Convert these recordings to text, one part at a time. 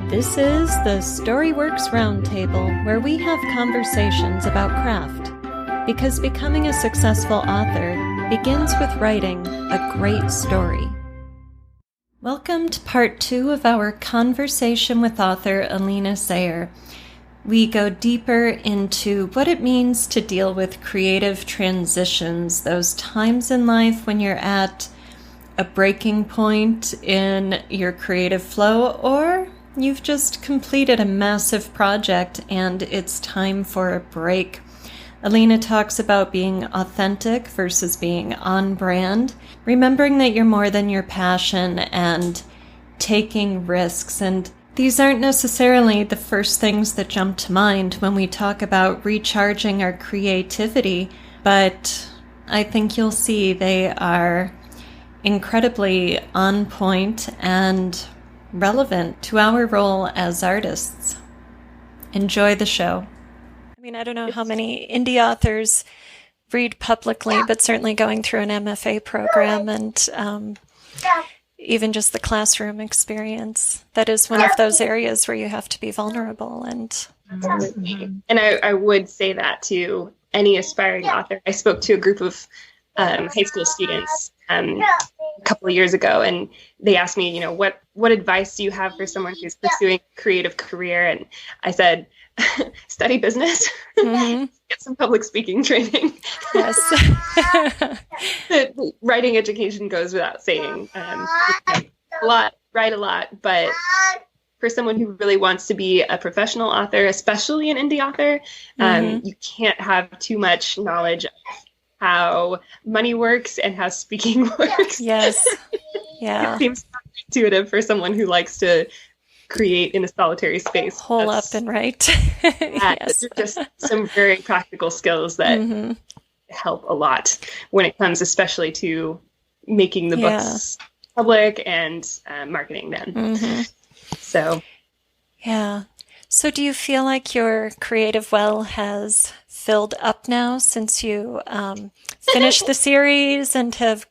This is the Storyworks Roundtable, where we have conversations about craft. Because becoming a successful author begins with writing a great story. Welcome to part 2 of our conversation with author Alina Sayre. We go deeper into what it means to deal with creative transitions, those times in life when you're at a breaking point in your creative flow, or you've just completed a massive project and it's time for a break. Alina talks about being authentic versus being on brand, remembering that you're more than your passion and taking risks. And these aren't necessarily the first things that jump to mind when we talk about recharging our creativity, but I think you'll see they are incredibly on point and relevant to our role as artists. Enjoy the show. I mean, I don't know how many indie authors read publicly, but certainly going through an MFA program and even just the classroom experience, that is one of those areas where you have to be vulnerable. And I would say that to any aspiring author. I spoke to a group of high school students a couple of years ago, and they asked me, what advice do you have for someone who's pursuing a creative career? And I said, study business, get some public speaking training. Yes. The writing education goes without saying. Write a lot, but for someone who really wants to be a professional author, especially an indie author, you can't have too much knowledge of how money works and how speaking works. Yes. Yeah. It seems intuitive for someone who likes to create in a solitary space. Hole up and write. Yes. Just some very practical skills that help a lot when it comes especially to making the books public and marketing them. So. Yeah. So do you feel like your creative well has filled up now since you finished the series and have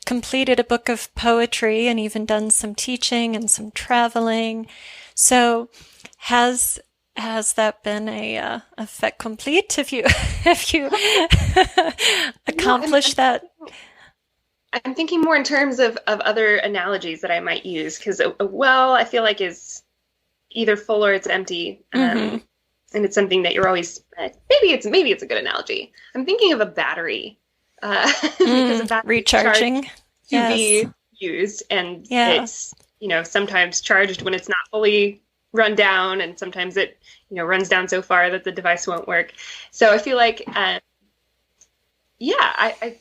completed a book of poetry and even done some teaching and some traveling? So has that been a fait accompli? Have you accomplished that? I'm thinking more in terms of other analogies that I might use, because a well, I feel like, is either full or it's empty. And it's something that you're always, maybe it's a good analogy. I'm thinking of a battery, because a battery recharging to be used, and it's, sometimes charged when it's not fully run down, and sometimes it, runs down so far that the device won't work. So I feel like, I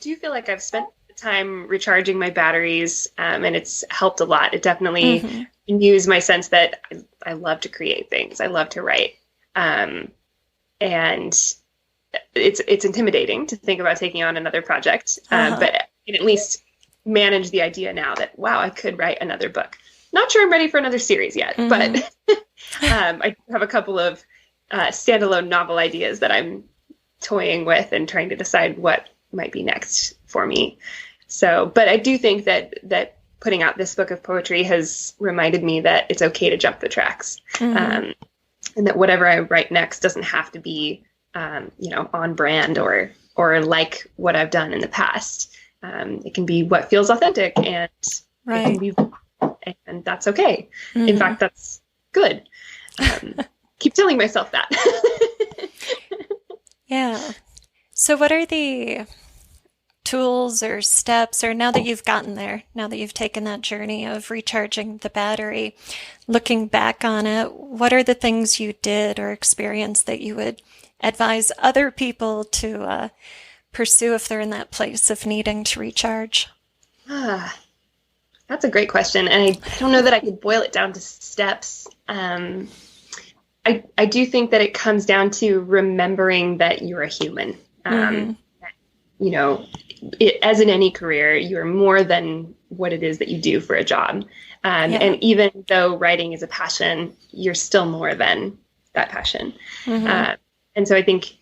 do feel like I've spent time recharging my batteries, and it's helped a lot. It definitely renews my sense that I love to create things. I love to write. And it's intimidating to think about taking on another project, but I can at least manage the idea now that, wow, I could write another book. Not sure I'm ready for another series yet, but I have a couple of standalone novel ideas that I'm toying with and trying to decide what might be next for me. So, but I do think that putting out this book of poetry has reminded me that it's okay to jump the tracks. And that whatever I write next doesn't have to be, on brand or like what I've done in the past. It can be what feels authentic, and it can be, and that's okay. In fact, that's good. Keep telling myself that. Yeah. So what are the tools or steps, or now that you've gotten there, now that you've taken that journey of recharging the battery, looking back on it, what are the things you did or experienced that you would advise other people to pursue if they're in that place of needing to recharge? That's a great question. And I don't know that I could boil it down to steps. I do think that it comes down to remembering that you're a human. As in any career, you're more than what it is that you do for a job. And even though writing is a passion, you're still more than that passion. And so I think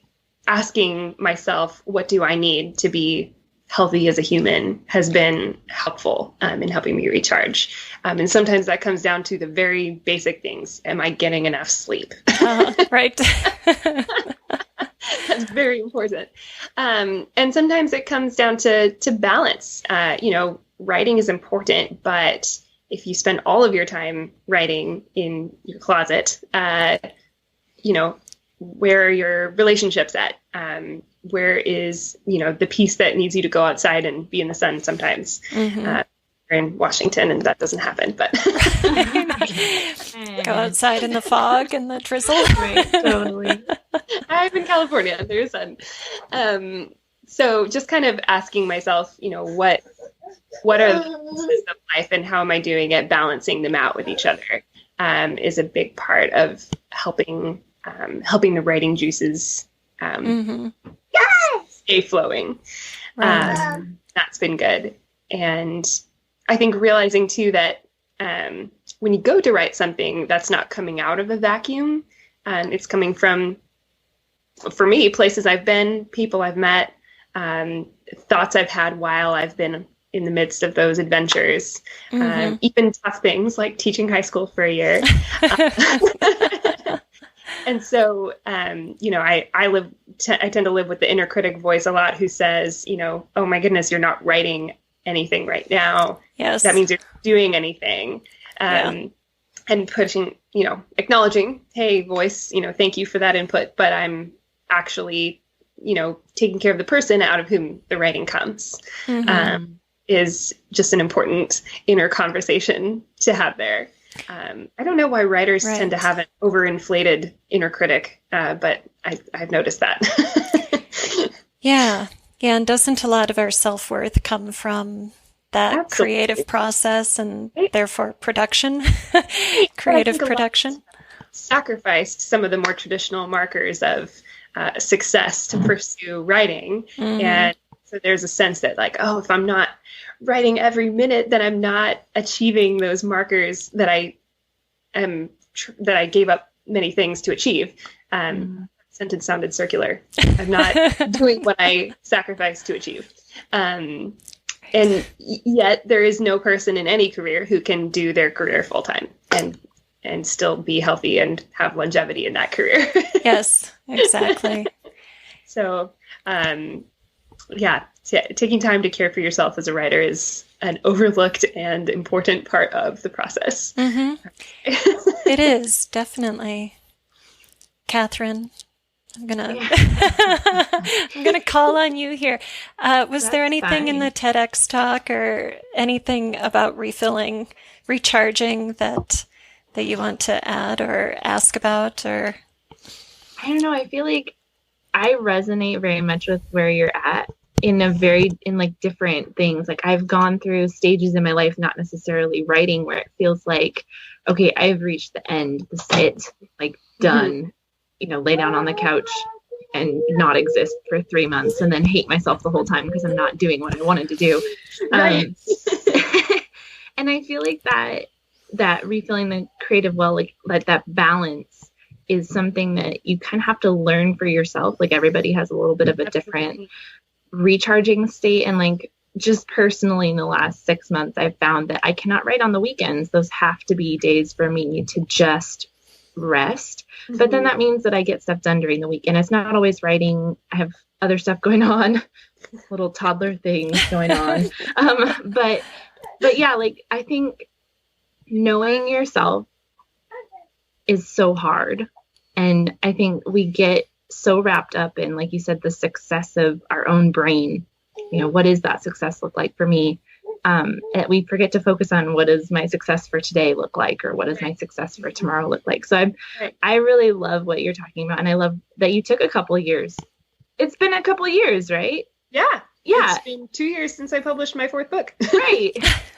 asking myself, what do I need to be healthy as a human has been helpful in helping me recharge. And sometimes that comes down to the very basic things. Am I getting enough sleep? Right. That's very important. And sometimes it comes down to balance. Writing is important, but if you spend all of your time writing in your closet, where are your relationships at? Where is, the piece that needs you to go outside and be in the sun sometimes? We're in Washington and that doesn't happen, but go outside in the fog and the drizzle. Right, totally. I'm in California, there's sun. So just kind of asking myself, what are the pieces of life and how am I doing at balancing them out with each other is a big part of helping the writing juices stay flowing. Right. That's been good. And I think realizing too that when you go to write something, that's not coming out of a vacuum. It's coming from, for me, places I've been, people I've met, thoughts I've had while I've been in the midst of those adventures, even tough things like teaching high school for a year. And so, I tend to live with the inner critic voice a lot who says, oh my goodness, you're not writing anything right now. Yes. That means you're doing anything. And pushing, acknowledging, hey, voice, thank you for that input, but I'm actually, taking care of the person out of whom the writing comes. Is just an important inner conversation to have there. I don't know why writers tend to have an overinflated inner critic, but I've noticed that. Yeah. And doesn't a lot of our self-worth come from that creative process and therefore production, creative production? Sacrificed some of the more traditional markers of success to pursue writing. And so there's a sense that if I'm not writing every minute, then I'm not achieving those markers that I gave up many things to achieve. Sentence sounded circular. I'm not doing what I sacrificed to achieve. And yet there is no person in any career who can do their career full time and still be healthy and have longevity in that career. Yes, exactly. So, taking time to care for yourself as a writer is an overlooked and important part of the process. It is, definitely. Catherine, I'm gonna call on you here. Was there anything in the TEDx talk or anything about recharging that you want to add or ask about? Or I don't know. I feel like I resonate very much with where you're at in different things. Like I've gone through stages in my life, not necessarily writing, where it feels like, okay, I've reached the end, the sit, done, lay down on the couch and not exist for 3 months and then hate myself the whole time because I'm not doing what I wanted to do. Right. And I feel like that refilling the creative well, that balance is something that you kind of have to learn for yourself. Like everybody has a little bit of a different recharging state. And just personally in the last 6 months, I've found that I cannot write on the weekends. Those have to be days for me to just rest. But then that means that I get stuff done during the week. And it's not always writing. I have other stuff going on, little toddler things going on. But yeah, I think knowing yourself is so hard. And I think we get so wrapped up in, like you said, the success of our own brain. What does that success look like for me? And we forget to focus on what does my success for today look like, or what does my success for tomorrow look like. So I really love what you're talking about. And I love that you took a couple of years. It's been a couple of years, right? Yeah. Yeah. It's been 2 years since I published my 4th book. Right.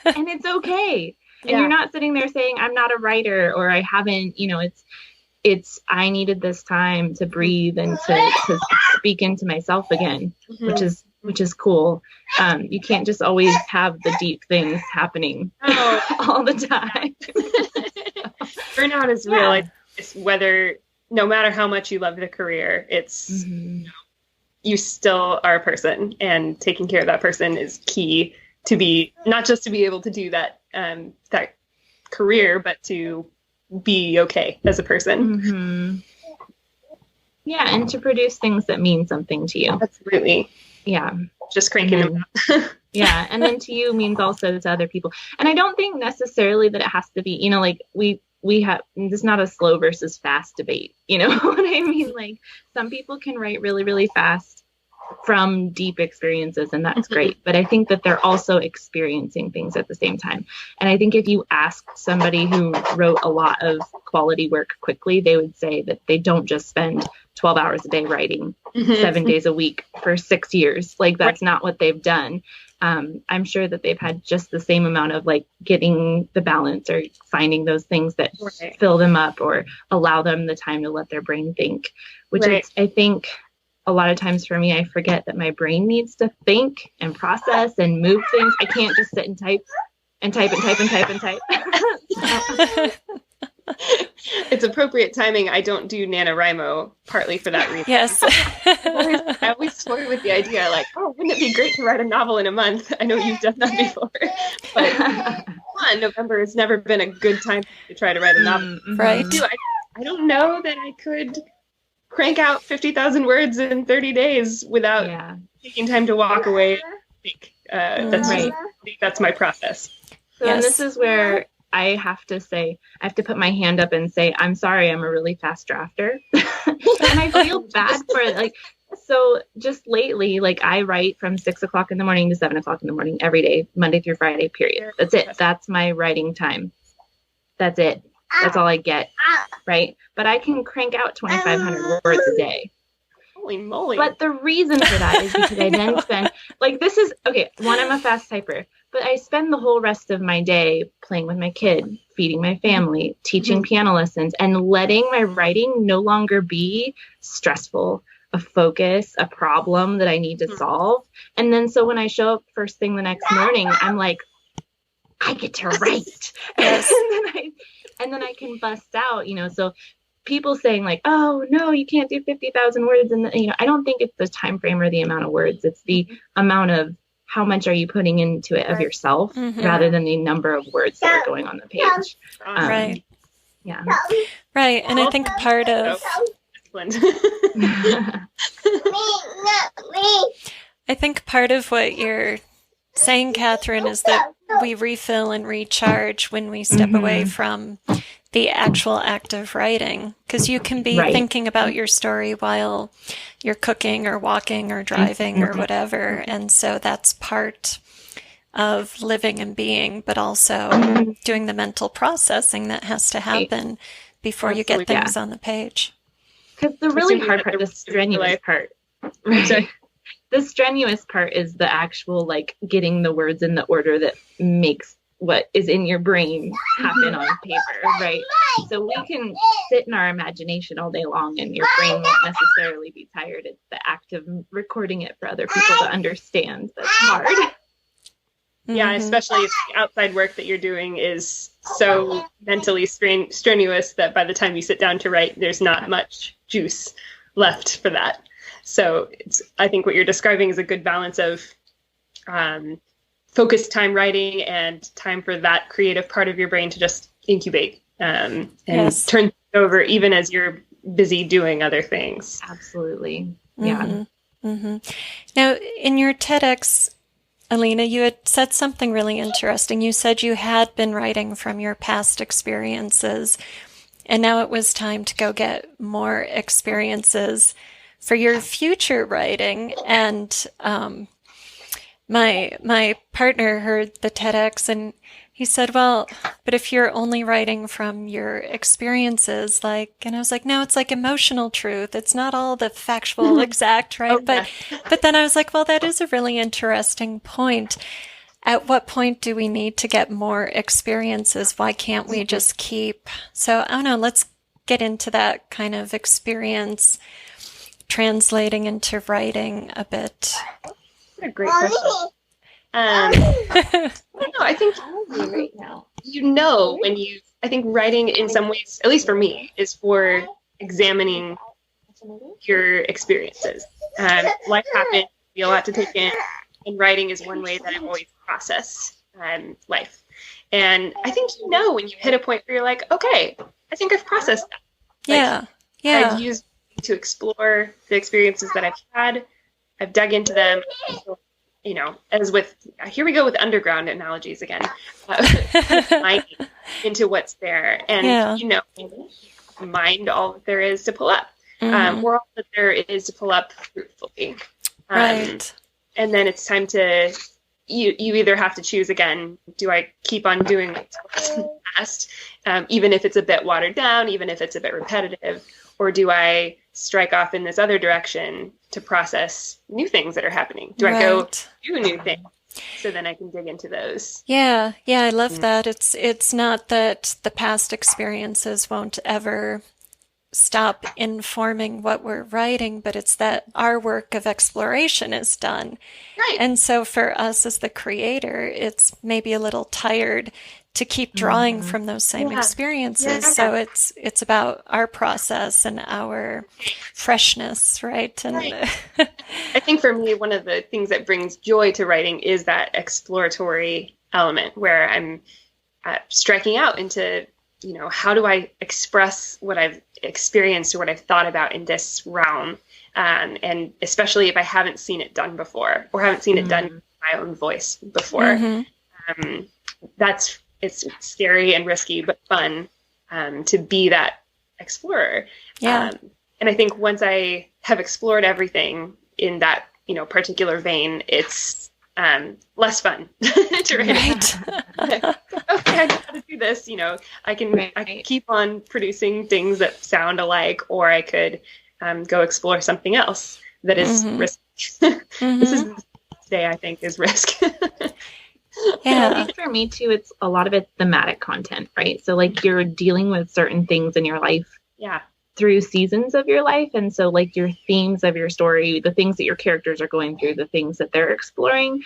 And it's okay. And you're not sitting there saying, I'm not a writer, or I haven't, it's, I needed this time to breathe and to speak into myself again, which is cool. You can't just always have the deep things happening all the time. Burnout is real. It's no matter how much you love the career, it's you still are a person, and taking care of that person is key to be, not just to be able to do that, that career, but to be okay as a person. Mm-hmm. Yeah. And to produce things that mean something to you. Absolutely. Yeah. Just cranking them out. Yeah. And then to you means also to other people. And I don't think necessarily that it has to be, you know, like we have, this is not a slow versus fast debate. You know what I mean? Like some people can write really, really fast from deep experiences, and that's great. But I think that they're also experiencing things at the same time. And I think if you ask somebody who wrote a lot of quality work quickly, they would say that they don't just spend 12 hours a day writing 7 days a week for 6 years. Like that's not what they've done. I'm sure that they've had just the same amount of like getting the balance or finding those things that fill them up or allow them the time to let their brain think, which is, I think, a lot of times for me, I forget that my brain needs to think and process and move things. I can't just sit and type and type and type and type and type. It's appropriate timing. I don't do NaNoWriMo partly for that reason. Yes. I always toyed with the idea like, oh, wouldn't it be great to write a novel in a month? I know you've done that before. But November has never been a good time to try to write a novel. Right. I don't know that I could crank out 50,000 words in 30 days without taking time to walk away and think. That's my process. So and this is where I have to put my hand up and say, I'm sorry, I'm a really fast drafter. And I feel bad for it. Like, so just lately, like I write from 6 o'clock in the morning to 7 o'clock in the morning every day, Monday through Friday, period. That's it. That's my writing time. That's it. That's all I get. Right. But I can crank out 2,500 words a day. Holy moly. But the reason for that is because I then spend, like, this is, okay, one, I'm a fast typer, but I spend the whole rest of my day playing with my kid, feeding my family, teaching piano lessons, and letting my writing no longer be stressful, a focus, a problem that I need to solve. And then so when I show up first thing the next morning, I'm like, I get to write. Yes. And then I can bust out, you know, so people saying like, oh no, you can't do 50,000 words. And you know, I don't think it's the time frame or the amount of words. It's the amount of how much are you putting into it of yourself rather than the number of words that are going on the page. Right. Yeah. Right. And I think part of, I think part of what you're saying, Catherine, is that we refill and recharge when we step away from the actual act of writing, because you can be thinking about your story while you're cooking or walking or driving or whatever. And so that's part of living and being, but also doing the mental processing that has to happen before you get things on the page. Because the really hard part, the strenuous part, the strenuous part is the actual, like, getting the words in the order that makes what is in your brain happen on paper, right? So we can sit in our imagination all day long and your brain won't necessarily be tired. It's the act of recording it for other people to understand that's hard. Yeah, especially if the outside work that you're doing is so mentally strenuous that by the time you sit down to write, there's not much juice left for that. So I think what you're describing is a good balance of focused time writing and time for that creative part of your brain to just incubate and turn over even as you're busy doing other things. Absolutely. Yeah. Now, in your TEDx, Alina, you had said something really interesting. You said you had been writing from your past experiences, and now it was time to go get more experiences for your future writing. And my partner heard the TEDx and he said, well, but if you're only writing from your experiences, like, and I was like, no, it's like emotional truth. It's not all the factual exact, right? But then I was like, well, that is a really interesting point. At what point do we need to get more experiences? Why can't we just keep? So I don't know, let's get into that kind of experience translating into writing a bit. What a great question. I think right now, when I think writing in some ways, at least for me, is for examining your experiences. Life happens, be a lot to take in, and writing is one way that I've always processed life. And I think when you hit a point where you're like, okay, I think I've processed that. I've used it to explore the experiences that I've had. I've dug into them. As with, here we go with underground analogies again, mining into what's there, and mined all that there is to pull up, or all that there is to pull up fruitfully. Right. And then it's time to, you either have to choose again, do I keep on doing what's in the past, even if it's a bit watered down, even if it's a bit repetitive, or do I strike off in this other direction to process new things that are happening? Do I go do new things so then I can dig into those? Yeah, I love that. It's not that the past experiences won't ever stop informing what we're writing, but it's that our work of exploration is done. Right. And so for us as the creator, it's maybe a little tired to keep drawing from those same experiences. Yeah. So it's about our process and our freshness, right? And I think for me, one of the things that brings joy to writing is that exploratory element where I'm striking out into, how do I express what I've experienced or what I've thought about in this realm? And especially if I haven't seen it done before or haven't seen it done in my own voice before. It's scary and risky, but fun to be that explorer. Yeah. And I think once I have explored everything in that, particular vein, it's less fun to write. Okay, I know how to do this. I can keep on producing things that sound alike, or I could go explore something else that is risky. This is today, I think, is risk. Yeah, I think for me too, it's a lot of it's thematic content, right? So like you're dealing with certain things in your life through seasons of your life. And so like your themes of your story, the things that your characters are going through, the things that they're exploring,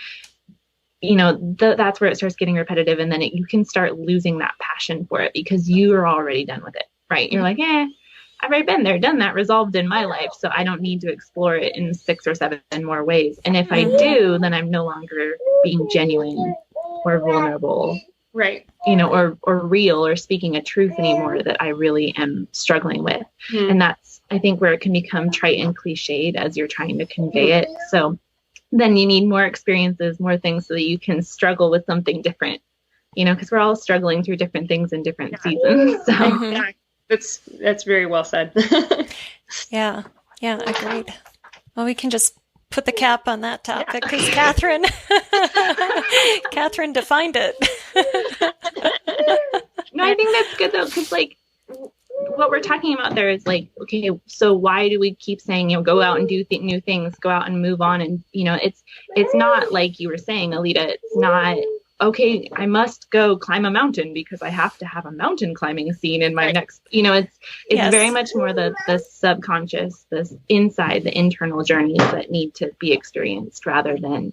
that's where it starts getting repetitive. And then you can start losing that passion for it because you are already done with it, right? You're like, I've already been there, done that, resolved in my life. So I don't need to explore it in 6 or 7 more ways. And if I do, then I'm no longer being genuine or vulnerable, right? Or real or speaking a truth anymore that I really am struggling with. And that's, I think, where it can become trite and cliched as you're trying to convey it. So then you need more experiences, more things so that you can struggle with something different, because we're all struggling through different things in different seasons. So. That's very well said. Yeah, agreed. Well, we can just put the cap on that topic because Catherine defined it. No, I think that's good though, because like what we're talking about there is like, okay, so why do we keep saying, go out and do new things, go out and move on, and it's not like you were saying, Alita. It's not, okay, I must go climb a mountain because I have to have a mountain climbing scene in my next, it's very much more the subconscious, the internal journeys that need to be experienced rather than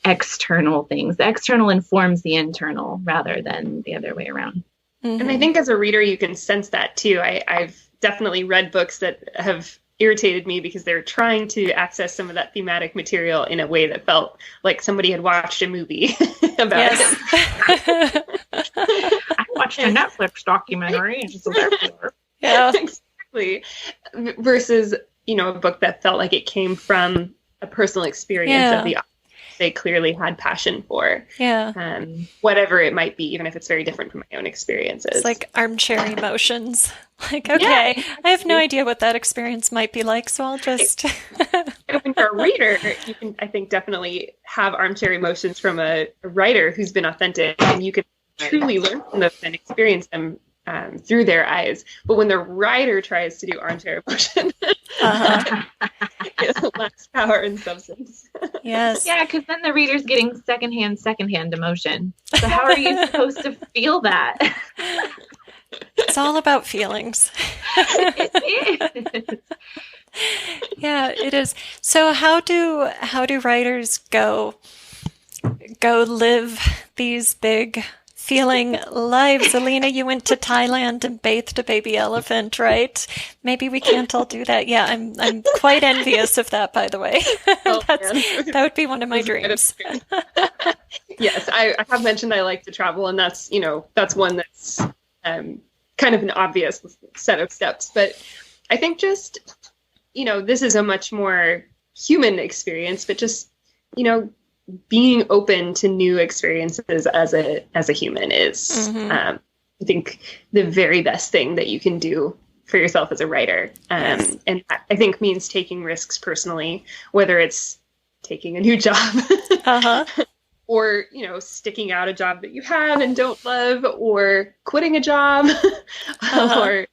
external things. The external informs the internal rather than the other way around. And I think as a reader, you can sense that too. I've definitely read books that have irritated me because they're trying to access some of that thematic material in a way that felt like somebody had watched a movie about it. I watched a Netflix documentary, and so therefore, exactly. Versus, a book that felt like it came from a personal experience of the author they clearly had passion for. Whatever it might be, even if it's very different from my own experiences. It's like armchair emotions. Like, okay, I have no idea what that experience might be like, so I'll just... When you're a reader, you can, I think, definitely have armchair emotions from a writer who's been authentic, and you can truly learn from those and experience them through their eyes. But when the writer tries to do armchair emotion, it lacks power and substance. Yes. Yeah, because then the reader's getting secondhand emotion. So how are you supposed to feel that? It's all about feelings. It is. Yeah, it is. So how do writers go live these big feeling lives. Alina, you went to Thailand and bathed a baby elephant, right? Maybe we can't all do that. Yeah, I'm quite envious of that, by the way. Oh, that would be one of my dreams. Yes, I have mentioned I like to travel, and that's one that's kind of an obvious set of steps. But I think just, this is a much more human experience, but just, being open to new experiences as a human is, I think, the very best thing that you can do for yourself as a writer. Yes. And I think means taking risks personally, whether it's taking a new job or, sticking out a job that you have and don't love, or quitting a job or,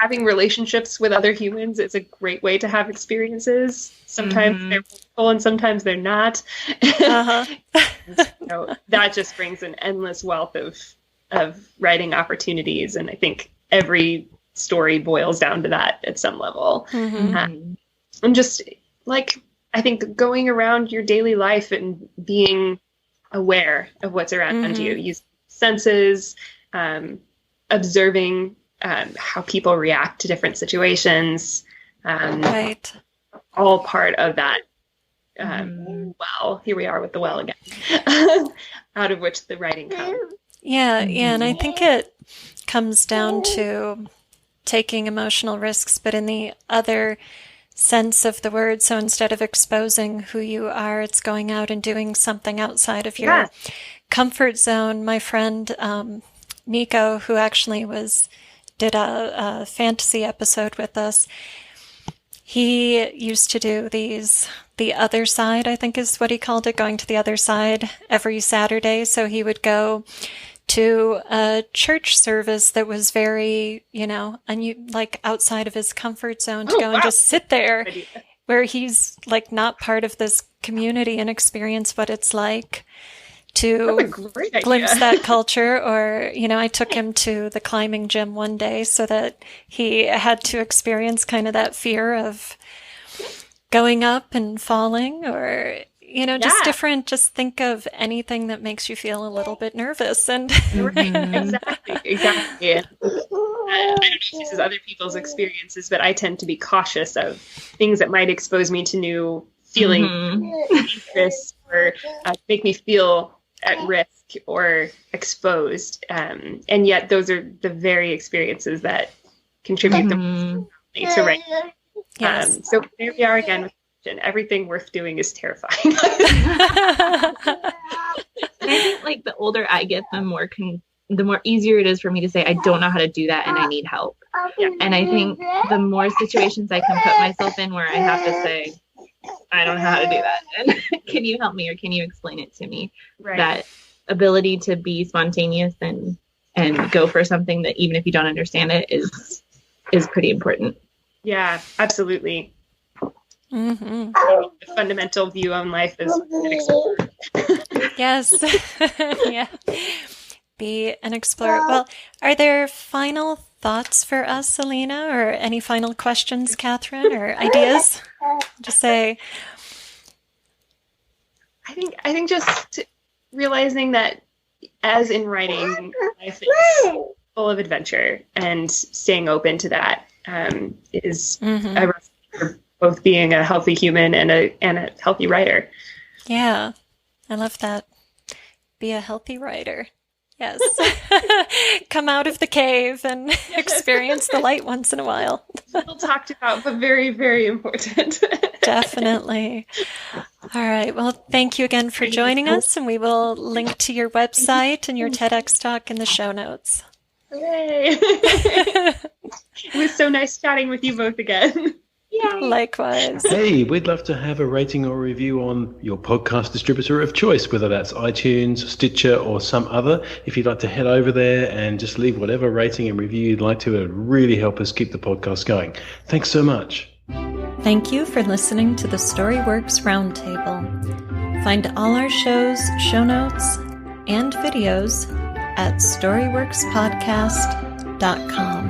having relationships with other humans is a great way to have experiences. Sometimes they're wonderful and sometimes they're not. That just brings an endless wealth of writing opportunities. And I think every story boils down to that at some level. And just I think going around your daily life and being aware of what's around you, using senses, observing how people react to different situations, right. All part of that. Well, here we are with the well again, out of which the writing comes. Yeah, and I think it comes down to taking emotional risks, but in the other sense of the word. So instead of exposing who you are, it's going out and doing something outside of your comfort zone. My friend Nico, who actually did a fantasy episode with us, he used to do the other side, I think is what he called it, going to the other side every Saturday. So he would go to a church service that was very, outside of his comfort zone, to go and just sit there where he's not part of this community and experience what it's like to glimpse that culture. Or, I took him to the climbing gym one day so that he had to experience kind of that fear of going up and falling, or, just different. Just think of anything that makes you feel a little bit nervous. And Exactly. I don't know if this is other people's experiences, but I tend to be cautious of things that might expose me to new feelings, interest, or make me feel at risk or exposed. And yet those are the very experiences that contribute the most to writing. Yes. So there we are again with everything worth doing is terrifying. I think the older I get, the more easier it is for me to say, I don't know how to do that and I need help. And I think the more situations I can put myself in where I have to say, I don't know how to do that, and can you help me, or can you explain it to me? Right. That ability to be spontaneous and go for something that even if you don't understand it is pretty important. Yeah, absolutely. The fundamental view on life is an explorer. Yes. Yeah. Be an explorer. Well, are there final thoughts for us, Alina, or any final questions, Catherine, or ideas? Just say. I think just realizing that, as in writing, life is full of adventure, and staying open to that is a recipe for both being a healthy human and a healthy writer. Yeah, I love that. Be a healthy writer. Yes. Come out of the cave and experience the light once in a while. Little talked about, but very, very important. Definitely. All right. Well, thank you again for joining us, and we will link to your website and your TEDx talk in the show notes. Hooray! It was so nice chatting with you both again. Yay. Likewise. Hey, we'd love to have a rating or review on your podcast distributor of choice, whether that's iTunes, Stitcher, or some other. If you'd like to head over there and just leave whatever rating and review you'd like to, it would really help us keep the podcast going. Thanks so much. Thank you for listening to the StoryWorks Roundtable. Find all our shows, show notes, and videos at storyworkspodcast.com.